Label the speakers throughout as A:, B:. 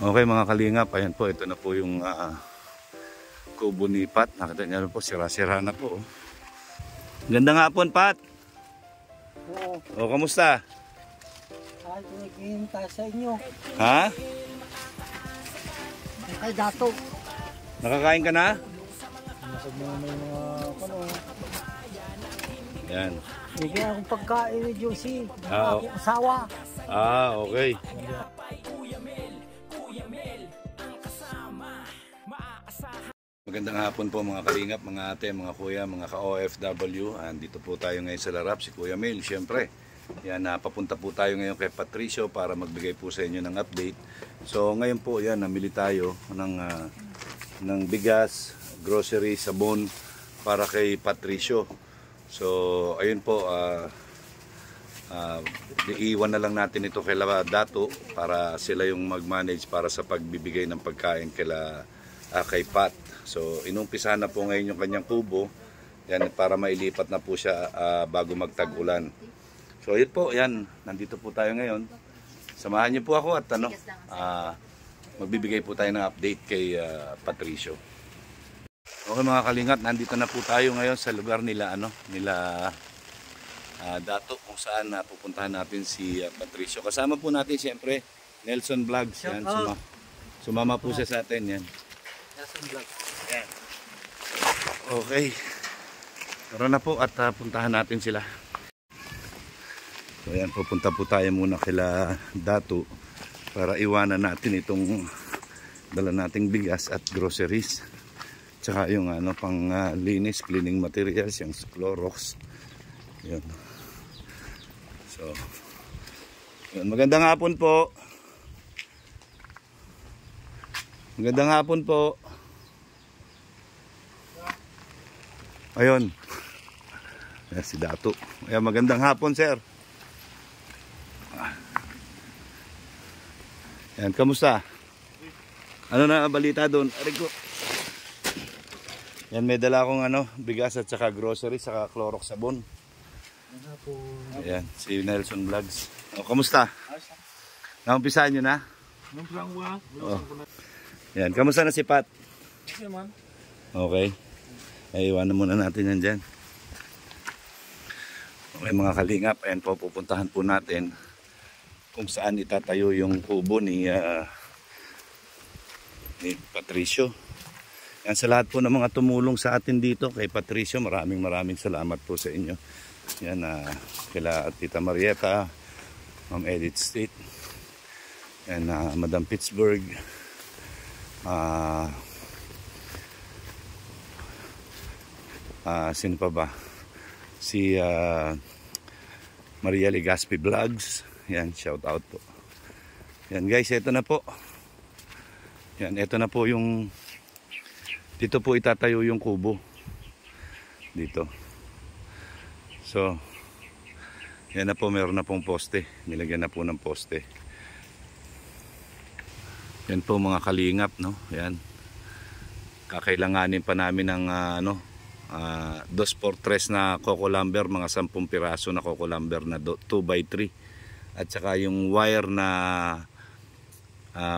A: Okay mga kalingap, ayan po, ito na po yung kubo ni Pat. Nakita niyo po, sira-sira na po. Ganda nga po, Pat.
B: Oo.
A: O, kamusta?
B: Ay, kumikita sa inyo.
A: Ha?
B: Ay, dato.
A: Nakakain ka na?
B: Masag mo may mga ano.
A: Ayan.
B: Bigyan akong pagkain ni Josie.
A: Ah,
B: Akong asawa.
A: Okay. Magandang hapon po mga kalingap, mga ate, mga kuya, mga ka-OFW. Andito po tayo ngayon sa Larap, si Kuya Mel, syempre. Yan, papunta po tayo ngayon kay Patricio para magbigay po sa inyo ng update. So ngayon po, yan, namili tayo ng bigas, grocery, sabon para kay Patricio. So ayun po, iiwan na lang natin ito kay Dato para sila yung mag-manage para sa pagbibigay ng pagkain kay Pat. So inumpisahan na po ngayon yung kanyang kubo yan, para mailipat na po siya bago magtag-ulan. So yun po, yan, nandito po tayo ngayon. Samahan niyo po ako at magbibigay po tayo ng update kay Patricio. Okay mga kalingap, nandito na po tayo ngayon sa lugar nila Dato, kung saan pupuntahan natin si Patricio. Kasama po natin siyempre Nelson Vlogs. Yan, sumama po siya sa atin. Yan.
B: Nelson Vlogs.
A: Yan. Okay. Tara na po at puntahan natin sila. So yan, pupunta po tayo muna kila Dato para iwanan natin itong dala nating bigas at groceries. Tsaka yung pang linis, cleaning materials, yung Clorox. Yun. So, yun. Magandang hapon po. Magandang hapon po. Ayun. Ayan si Dato. Ayan, magandang hapon, sir. Ayan, kamusta? Ano na balita doon? Arigo. Yan, may dala akong bigas at saka grocery, saka Clorox sabon. Ayan, si Nelson Vlogs. O, kamusta? Naumpisahan nyo na?
B: Naumpisahan ko na.
A: Yan, kamusta na si Pat?
B: Okay man.
A: Okay. Ay, iwanan muna natin yan dyan. Okay mga kalingap, ayan po, pupuntahan po natin kung saan itatayo yung kubo ni Patricio. Yan, sa lahat po ng mga tumulong sa atin dito kay Patricio, maraming salamat po sa inyo. Yan, kila Tita Marieta, Ma'am Edith State, yan, Madam Pittsburgh, sino pa ba? Si Maria Legaspi Vlogs. Yan, shout out po. Yan guys, ito na po. Yan, ito na po yung dito po itatayo yung kubo. Dito. So, yan na po, meron na pong poste. Nilagyan na po ng poste. Yan po mga kalingap, no? Yan. Kakailanganin pa namin ng 2x3 na coco lumber, mga 10 piraso na coco lumber na 2x3. At saka yung wire na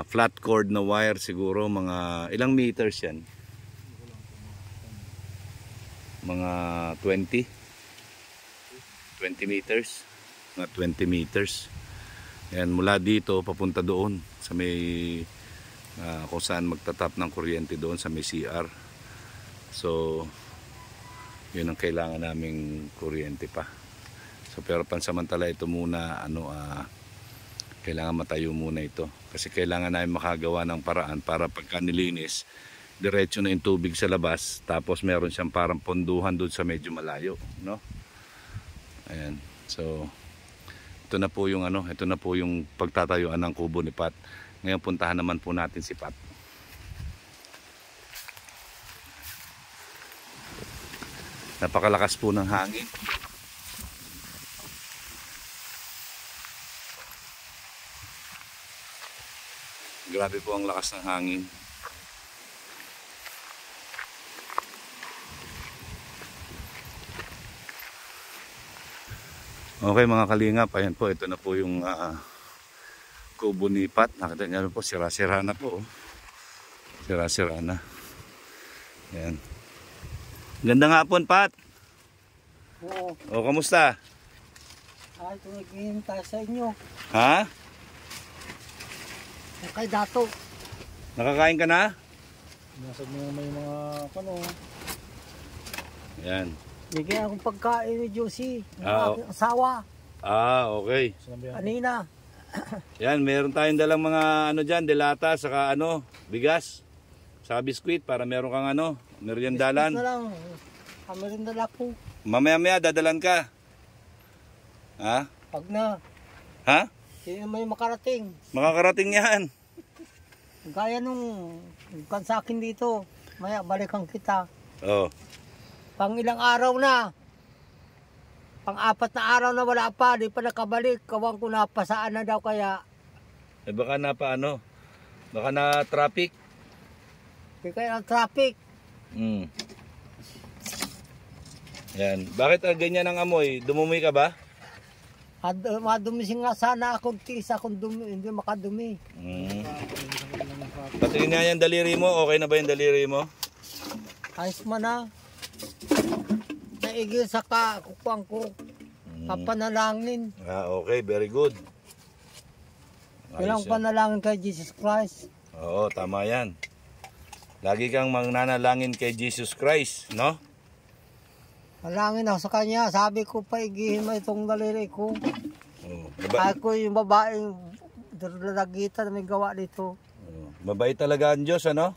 A: flat cord na wire, siguro mga ilang meters yan? Mga 20 meters, mga 20 meters. Yan, mula dito papunta doon sa may kung saan magtatap ng kuryente doon sa may CR. So yun ang kailangan naming kuryente pa. So pero pansamantala ito muna kailangan matayo muna ito kasi kailangan namin makagawa ng paraan para pagka nilinis diretso na yung tubig sa labas, tapos meron siyang parang ponduhan doon sa medyo malayo, no? Ayan. So ito na po yung ito na po yung pagtatayuan ng kubo ni Pat. Ngayon puntahan naman po natin si Pat. Napakalakas po ng hangin. Grabe po ang lakas ng hangin. Okay mga kalingap, ayan po, ito na po yung kubo ni Pat. Nakita niyo po, sira-sira na po. Sira-sira na. Yan. Ganda nga po, Pat.
B: Oo.
A: O, kamusta?
B: Ay, tumighihintay sa inyo.
A: Ha?
B: Kay Dato.
A: Nakakain ka na?
B: Nasa may mga
A: Yan.
B: bigyan akong pagkain ni Josie. Ng
A: Ah,
B: aking asawa.
A: Okay.
B: Kanina.
A: Yan, meron tayong dalang mga dyan, delata, saka bigas. Saka biskwit para meron kang meriendalan.
B: Na lang. Merindala ko.
A: Mamaya-maya dadalan ka. Ha?
B: Pag na.
A: Ha?
B: Sino may makarating.
A: Makakarating yan.
B: Gaya nung sa akin dito. Maya balikan kita.
A: Oh.
B: Pang ilang araw na. Pang 4 na araw na wala pa. Di pa nakabalik. Kawang ko na pasaan na daw kaya.
A: Baka na paano? Baka na traffic.
B: Di kaya ang traffic.
A: Yan. Bakit ganyan ang amoy? Dumumi ka ba?
B: Madumising nga sana akong tiis akong dumi. Hindi makadumi.
A: Patingin nga yung daliri mo. Okay na ba yung daliri mo?
B: Ayos man na. Naigil sa kukuang ko. Kapanalangin.
A: Okay. Very good.
B: Ilang
A: Ayos yan.
B: panalangin kay Jesus Christ.
A: Oo, tama yan. Lagi kang mananalangin kay Jesus Christ, no?
B: Malangin ako sa kanya. Sabi ko, paigihin mo itong daliri ko.
A: Oo.
B: Ako yung babaeng dalagitan na may gawa dito.
A: Mabait talaga ang Diyos, ano?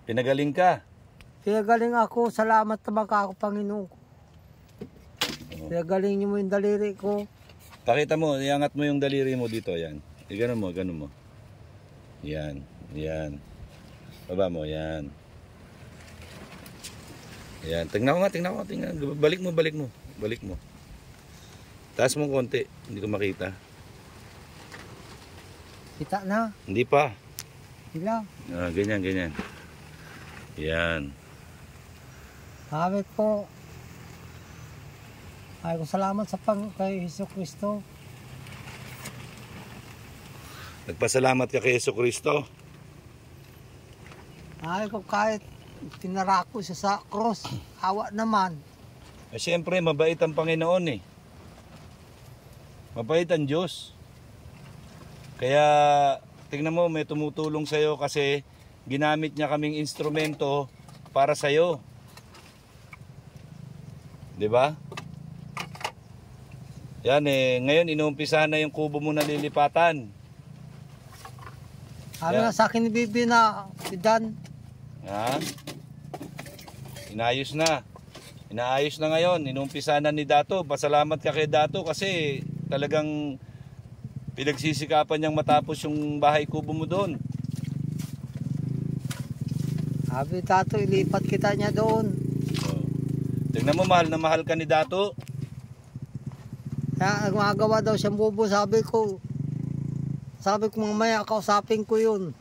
A: Pinagaling ka.
B: Pinagaling ako. Salamat naman ka ako, Panginoon ko. Pinagaling niyo mo yung daliri ko.
A: Pakita mo, iangat mo yung daliri mo dito, yan. Ganun mo, ganun mo. Yan, yan. Baba mo, yan. Yan, tingnan ko nga. Balik mo. Balik mo. Taas mo konti, hindi ko makita.
B: Kita na.
A: Hindi pa.
B: Sila.
A: Ganyan. Yan.
B: Sabi ko, ay ko salamat sa kay Hesus Kristo.
A: Nagpasalamat ka kay Jesucristo.
B: Ay ko kahit tinarako siya sa cross, awa naman.
A: Siyempre, mabait ang Panginoon eh. Mabait ang Diyos. Kaya, tingnan mo, may tumutulong sa'yo kasi ginamit niya kaming instrumento para sa'yo. 'Di ba? Yan ngayon inuumpisa na yung kubo mo na lilipatan.
B: Sabi nga sa akin ni Bibi na si Dan.
A: Ha? Inaayos na ngayon. Inuumpisa na ni Dato. Pasalamat ka kay Dato kasi talagang pinagsisikapan niyang matapos yung bahay kubo mo doon.
B: Sabi Dato, ilipat kita niya doon.
A: Tingnan mo, mahal na mahal ka ni Dato.
B: Kaya gumagawa daw siyang bubo, sabi ko mamaya kausapin ko yun.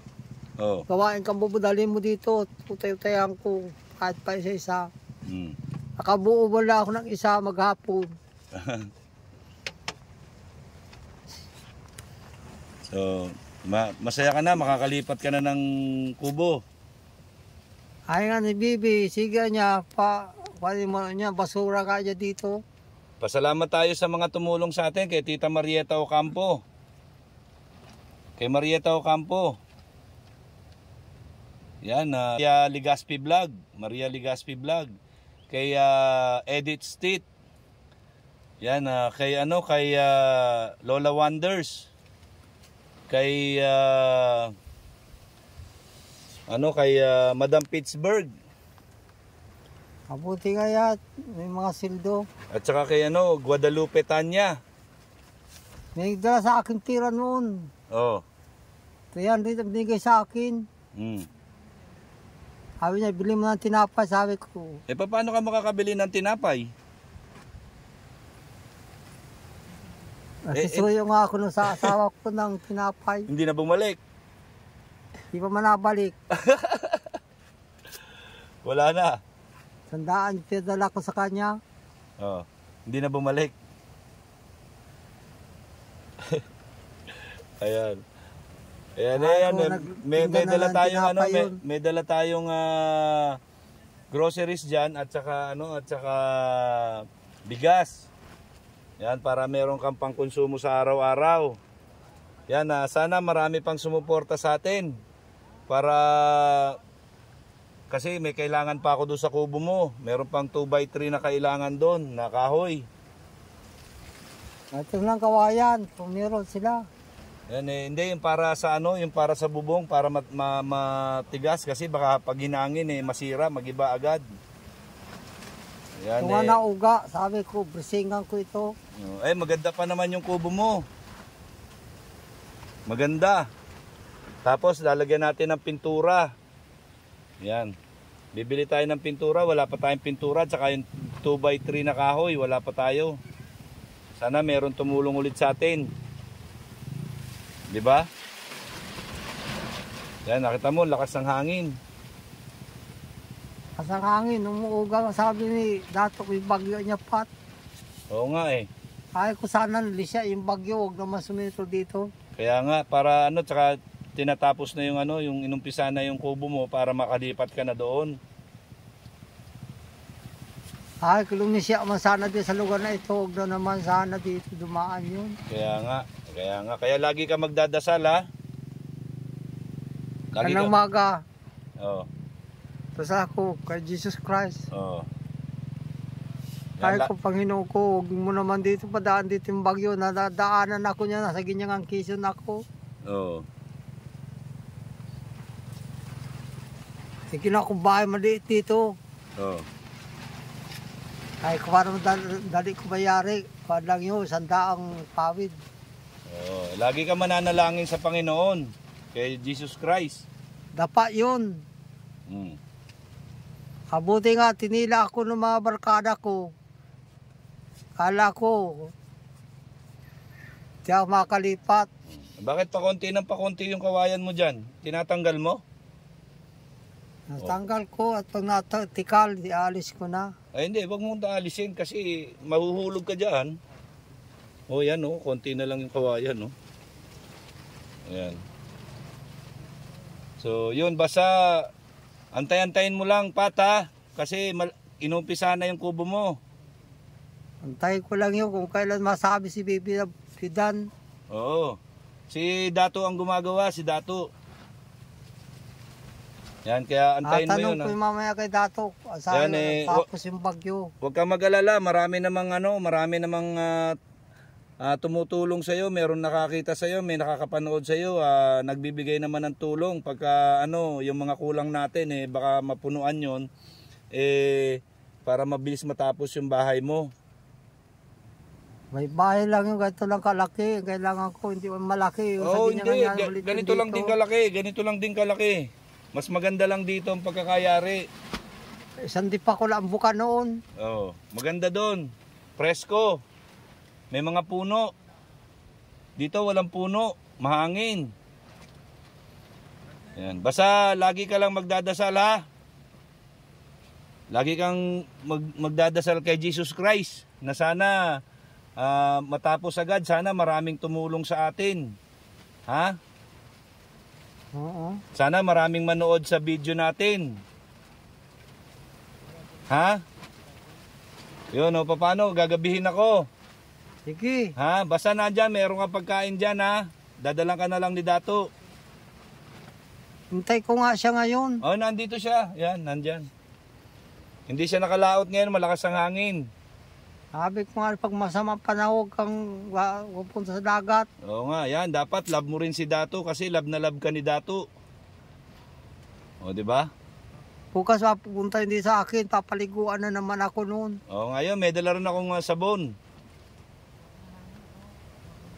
A: Oh.
B: Gawain kang bubo, dalhin mo dito, utay-utayan ko kahit pa isa-isa. Nakabuo wala ako ng isa maghapon.
A: So, masaya ka na, makakalipat ka na ng kubo.
B: Ay nga ni Bibi, sige niya, pwede mo niya, basura ka niya dito.
A: Pasalamat tayo sa mga tumulong sa atin kay Tita Marieta Ocampo. Kay Marieta Ocampo. Yan, Maria Ligaspi Vlog. Kay Edith Stit. Yan, kay Lola Wonders. Kay Madam Pittsburgh.
B: Mabuti kaya, may mga sildo.
A: At saka kay Guadalupe Tanya.
B: May dala sa akin tira noon.
A: Oh.
B: 300 ang binigay sa akin. Sabi niya, bili mo ng tinapay, sabi ko.
A: Paano ka makakabili ng tinapay?
B: Nasusuyo nga ako nung sa asawa ko ng tinapay.
A: Hindi na bumalik.
B: Di pa manabalik.
A: Wala na.
B: 100 pinadala ko sa kanya.
A: Hindi na bumalik. Ayan. Ayan,
B: Ako,
A: ayan. May
B: nagtinda na
A: dala
B: ng
A: tayong ano,
B: tinapay yun.
A: may dala tayong groceries diyan at saka bigas. Yan para meron kang pangkonsumo sa araw-araw. Yan, sana marami pang sumuporta sa atin para kasi may kailangan pa ako doon sa kubo mo. Meron pang 2x3 na kailangan doon na kahoy.
B: Ito lang kawayan, kung meron sila.
A: Yan hindi yung para sa yung para sa bubong para matigas kasi baka pag hinangin masira, magiba agad. Yan
B: Kung nauga, sabi ko, brisingan ko ito.
A: Maganda pa naman yung kubo mo. Maganda. Tapos lalagyan natin ng pintura. Yan. Bibili tayo ng pintura, wala pa tayong pintura, tsaka yung 2x3 na kahoy, wala pa tayo. Sana meron tumulong ulit sa atin. 'Di ba? Yan, nakita mo, lakas ng hangin.
B: Kasang hangin, umuuga, sabi ni Dato ko yung bagyo niya pat.
A: Oo nga
B: Ay ko sana lisya yung bagyo, huwag naman suminto dito.
A: Kaya nga, para tsaka tinatapos na yung yung inumpisa na yung kubo mo para makalipat ka na doon.
B: Ay, kung lisya man sana dito sa lugar na ito, huwag na naman sana dito dumaan yun.
A: Kaya nga. Kaya lagi ka magdadasal, ha?
B: Kanang maga.
A: Oo.
B: Tapos ako, kay Jesus Christ.
A: Oo.
B: Kahit ko Panginoon ko, huwag mo naman dito padaan dito yung bagyo. Nadadaanan ako niya, nasa ginyang kison ako.
A: Oo.
B: Sige na akong bahay maliit dito.
A: Oo.
B: Ay, kung parang dali ko bayari, kung lang yun, sandaang pawid.
A: Oo. Lagi ka mananalangin sa Panginoon, kay Jesus Christ.
B: Dapa yun. Kabuti nga, tinila ako ng mga barkada ko. Kala ko, di ako makalipat.
A: Bakit pakonti yung kawayan mo dyan? Tinatanggal mo?
B: Natanggal ko at pag natikal, ialis ko na.
A: Ay hindi, wag mong taalisin kasi mahuhulog ka dyan. Yan konti na lang yung kawayan Ayan. So yun, basta antay-antayin mo lang pata kasi inumpisa na yung kubo mo.
B: Antay ko lang yun kung kailan masabi si Bibi na si Dan.
A: Oo. Si Dato ang gumagawa, si Dato. Yan, kaya antayin mo yun.
B: Tanong ko yung mamaya kay Dato. Saan tapos yung bagyo.
A: Huwag kang mag-alala, marami namang tumutulong sa iyo, meron nakakita sa iyo, may nakakapanood sa iyo, nagbibigay naman ng tulong pagka yung mga kulang natin baka mapunuan 'yon para mabilis matapos yung bahay mo.
B: May bahay lang yung ganito lang kalaki, kailangan ko hindi malaki.
A: Hindi, ganito lang din kalaki. Mas maganda lang dito ang pagkakayari.
B: Isang di pa ko lang buka noon.
A: Maganda doon. Presko. May mga puno. Dito walang puno. Mahangin. Yan. Basta lagi ka lang magdadasal, ha? Lagi kang magdadasal kay Jesus Christ na sana matapos agad. Sana maraming tumulong sa atin. Ha?
B: Oo.
A: Sana maraming manood sa video natin. Ha? Yun, paano? Gagabihin ako.
B: Sige.
A: Ha? Basta nandyan, meron kang pagkain dyan, ha? Dadalang ka na lang ni Dato.
B: Hintay ko nga siya ngayon.
A: Nandito siya. Yan, nandyan. Hindi siya nakalaot ngayon, malakas ang hangin.
B: Sabi ko nga, pag masama panahon kang pupunta sa dagat.
A: Oo nga, yan. Dapat love mo rin si Dato kasi love na love ka ni Dato. Di ba?
B: Bukas mapupunta hindi sa akin, papaliguan na naman ako noon.
A: Ngayon, may dala rin akong sabon.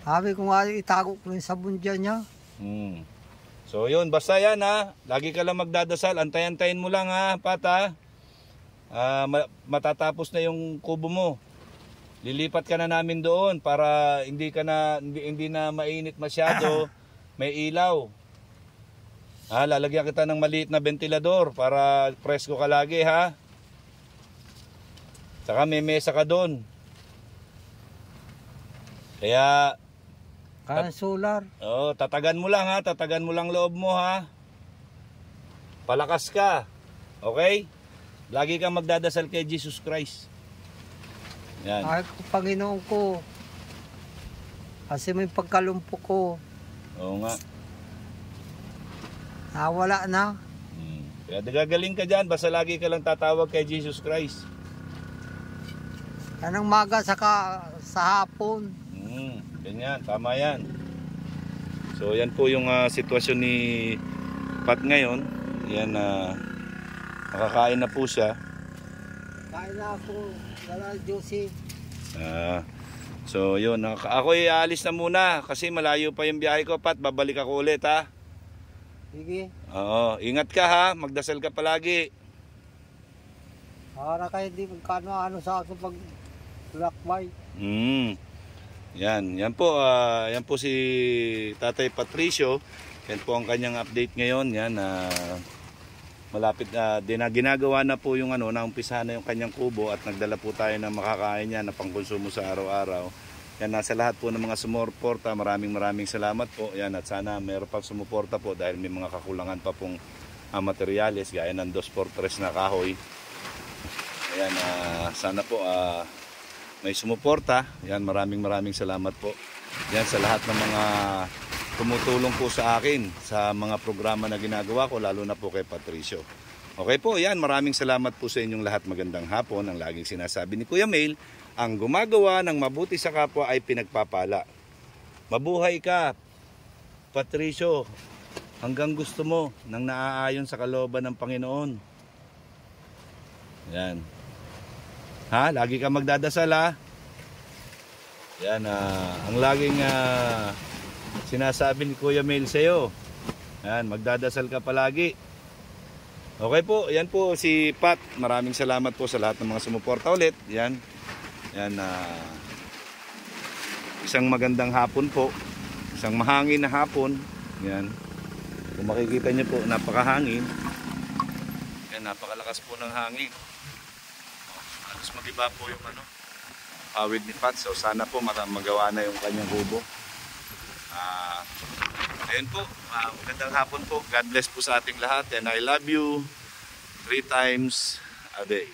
B: Sabi ko nga, itago ko yung sabon dyan niya.
A: So yun, basta yan, ha. Lagi ka lang magdadasal. Antay-antayin mo lang, ha, Pata. Matatapos na yung kubo mo. Lilipat ka na namin doon para hindi na mainit masyado, may ilaw. Lalagyan kita ng maliit na ventilador para presko ka lagi, ha. Saka may mesa ka doon. Kaya
B: Kaya solar.
A: Oh, tatagan mo lang ha, tatagan mo lang loob mo ha. Palakas ka. Okay? Lagi kang magdadasal kay Jesus Christ. Yan.
B: Ay, Panginoon ko. Kasi may pagkalumpo ko.
A: Oo nga.
B: Nawala na.
A: Kaya gagaling ka dyan, basta lagi ka lang tatawag kay Jesus Christ.
B: Anong maga sa hapon.
A: Ganyan, tama yan. So yan po yung sitwasyon ni Pat ngayon. Yan, nakakain na po siya.
B: Kain na ako. Wala, Josie.
A: So yun, ako aalis na muna kasi malayo pa yung biyahe ko, Pat. Babalik ako ulit ha.
B: Sige.
A: Oo, ingat ka ha, magdasal ka palagi.
B: Para kayo di magkano sa akin pag lakbay.
A: Yan po si Tatay Patricio. Yan po ang kanyang update ngayon. Yan, malapit na ginagawa na po yung naumpisahan na yung kanyang kubo at nagdala po tayo ng makakain niya na pangkonsumo sa araw-araw. Yan, nasa lahat po ng mga sumuporta, maraming salamat po. Yan, at sana meron pang sumuporta po dahil may mga kakulangan pa pong materyales gaya ng 2x3 na kahoy. Ayan, sana po may sumuporta. Yan, maraming salamat po. Yan, sa lahat ng mga tumutulong po sa akin sa mga programa na ginagawa ko, lalo na po kay Patricio. Okay po, yan, maraming salamat po sa inyong lahat. Magandang hapon. Ang laging sinasabi ni Kuya Mail, ang gumagawa ng mabuti sa kapwa ay pinagpapala. Mabuhay ka, Patricio, hanggang gusto mo nang naaayon sa kalooban ng Panginoon. Yan. Ha? Lagi ka magdadasal ha? Yan, ang laging sinasabi ni Kuya Mail sa'yo. Yan, magdadasal ka palagi. Okay po, yan po si Pat. Maraming salamat po sa lahat ng mga sumuporta ulit. Yan. Yan, isang magandang hapon po. Isang mahangin na hapon. Yan. Kung makikita niyo po, napakahangin. Yan, napakalakas po ng hangin. Halos mag-iba po yung awid ni Pat. So sana po magawa na yung kanyang kubo. Ayun po, magandang hapon po. God bless po sa ating lahat. And I love you 3 times a day.